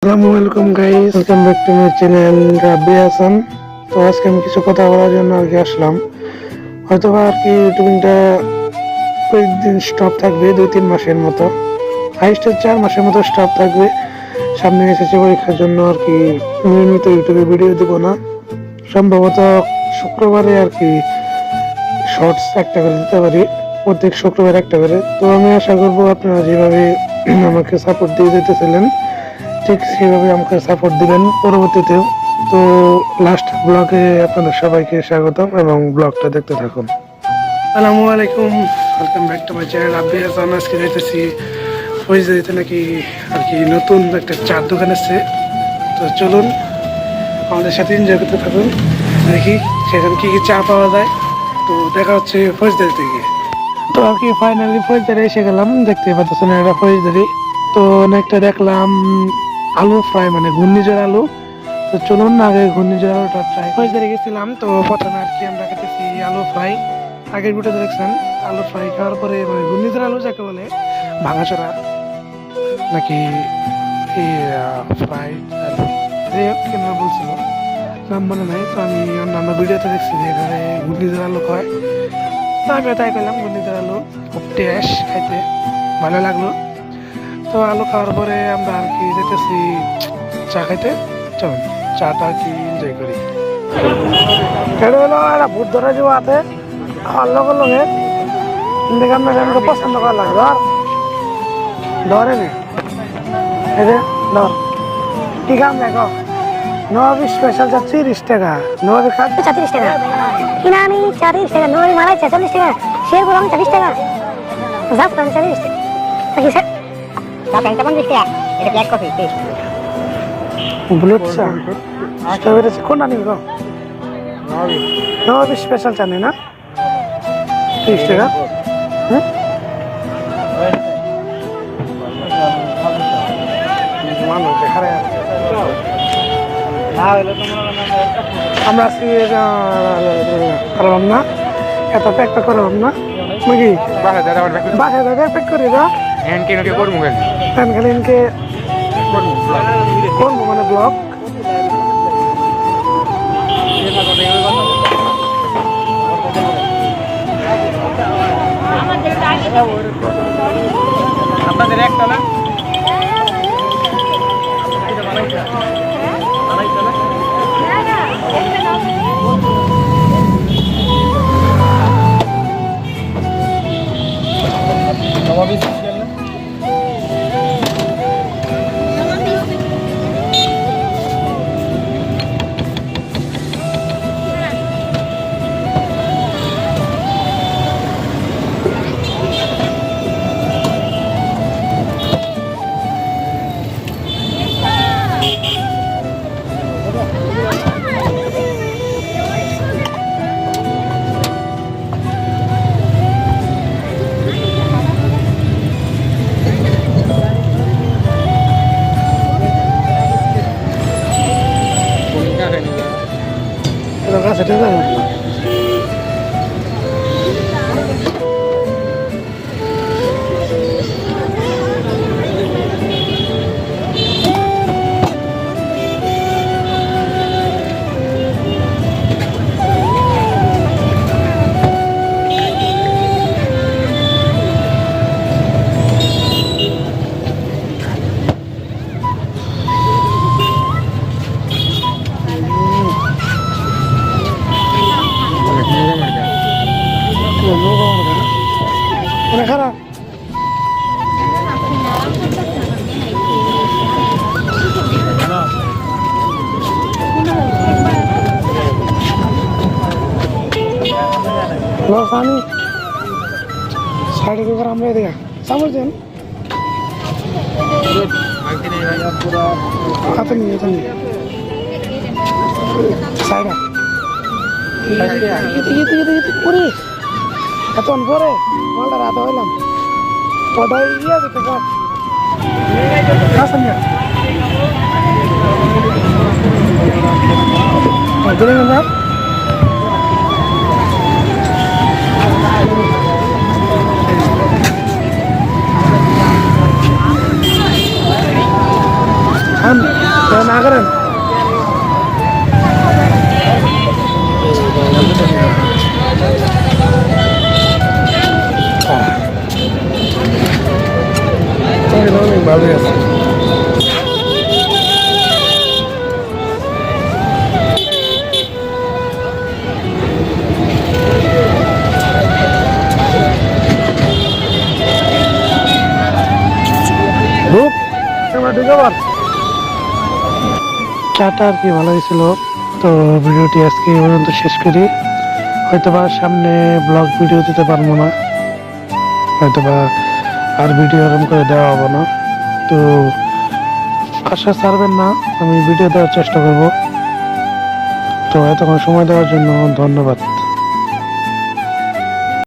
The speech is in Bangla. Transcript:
আসসালামু আলাইকুম guys, welcome back to my channel Rabbi Hasan. তো আজকে আমি কিছু কথা বলার জন্য আর কি আসলাম। হয়তো বা আর কি ইউটিউবিংটা কয়েকদিন স্টপ থাকবে, 2-3 মাসের মতো, হাইস্ট 4 মাসের মতো স্টপ থাকবে। সামনে এসেছে পরীক্ষার জন্য আর কি নিয়মিত ইউটিউবে ভিডিও দিব না, সম্ভবত শুক্রবারে আর কি শর্টস একটা করে দিতে পারি, প্রত্যেক শুক্রবার একটা করে। তো আমি আশা করবো আপনারা যেভাবে আমাকে সাপোর্ট দিয়ে যেতেছিলেন ঠিক সেভাবে আমাকে সাপোর্ট দিবেন পরবর্তীতেও। তো লাস্ট ব্লগে আপনাদের সবাইকে স্বাগতম এবং ব্লগটা দেখতে থাকুন। আসসালামু আলাইকুম, welcome back to my channel Rabbi Hasan. আজকে যাইতেছি ফৈজদারিতে নাকি আর কি নতুন একটা চার দোকান আছে। তো চলুন আমাদের সাথে এনজয় করতে থাকুন, দেখি সেখানে কি কি চা পাওয়া যায়। তো দেখা হচ্ছে ফৈজদারিতে গিয়ে। তো আর কি ফাইনালি ফৈজদারি এসে গেলাম, দেখতে পাচ্ছেন এটা ফৈজদারি। তো অনেকটা দেখলাম আলু ফ্রাই, মানে ঘূর্ণিঝড় আলু। তো চলুন আগে ঘূর্ণিঝড় আলুটা ট্রাই করে গেছিলাম। তো প্রথমে আর কি আমরা খেতেছি আলু ফ্রাই। আগের ভিডিওতে দেখছেন আলু ফ্রাই খাওয়ার পরে মানে ঘূর্ণিঝড় আলু যাকে বলে ভাঙাচোরা নাকি ফ্রাই আলু, কেন বলছিল নাম মনে নাই। তো আমি অন্যান্য ভিডিওতে দেখছি যে এখানে ঘূর্ণিঝড় আলু খায়। তো আমি তাই করলাম ঘূর্ণিঝড় আলু, খুব টেস্ট, খাইতে ভালো লাগলো। তো আলু খাওয়ার পরে আমরা আর কি যেতেছি চা খাইতে। চলুন চাটা কি এনজয় করি। এটা হলো একটা ভূত ধরে যে আছে খাওয়ার লগে লগে দেখে আপনার আমাকে পছন্দ করা লাগে। ধরে নে এই যে ধর কি কাম দেখো, নবাবী স্পেশাল চা 30 টাকা, নবাবী খাদ্য চা 30 টাকা কিনা, আমি চা 30 টাকা, নয় মালাই চা 40 টাকা, শের বললাম 40 টাকা, জাফ খান 40 টাকা, কি স্যার জাফ খান 50 টাকা। এটা ব্ল্যাক কফি টেস্ট বুলেট চা স্ট্রবেরি চা কোনটা নিবি গো? নবাবী স্পেশাল চা নেই না 30 টাকা। হুম মানুষ দেখারে আমরা আজকে করলাম না, এত প্যাক করলাম না নাকি বাসায় প্যাক করি না খালি এনকে করবো মানে ব্লগ। আপনাদের একটা না সেটা খারাপ আমি সাইড করে আমরা দেখা সামর্থেন হাতে নিয়ে সাইডা পরে এতক্ষণ পরে মালটা রাতে হইলাম ওটাই ইয়ে যেতে কাজ না করেন অনেক ভালোই আছে চাটা আর কি ভালো হয়েছিল তো ভিডিওটি আজকে এই পর্যন্ত শেষ করি হয়তোবা সামনে ব্লগ ভিডিও দিতে পারবো না হয়তোবা আর ভিডিও এরকম করে দেওয়া হবে না তো আশা ছাড়বেন না আমি ভিডিও দেওয়ার চেষ্টা করব তো এতক্ষণ সময় দেওয়ার জন্য ধন্যবাদ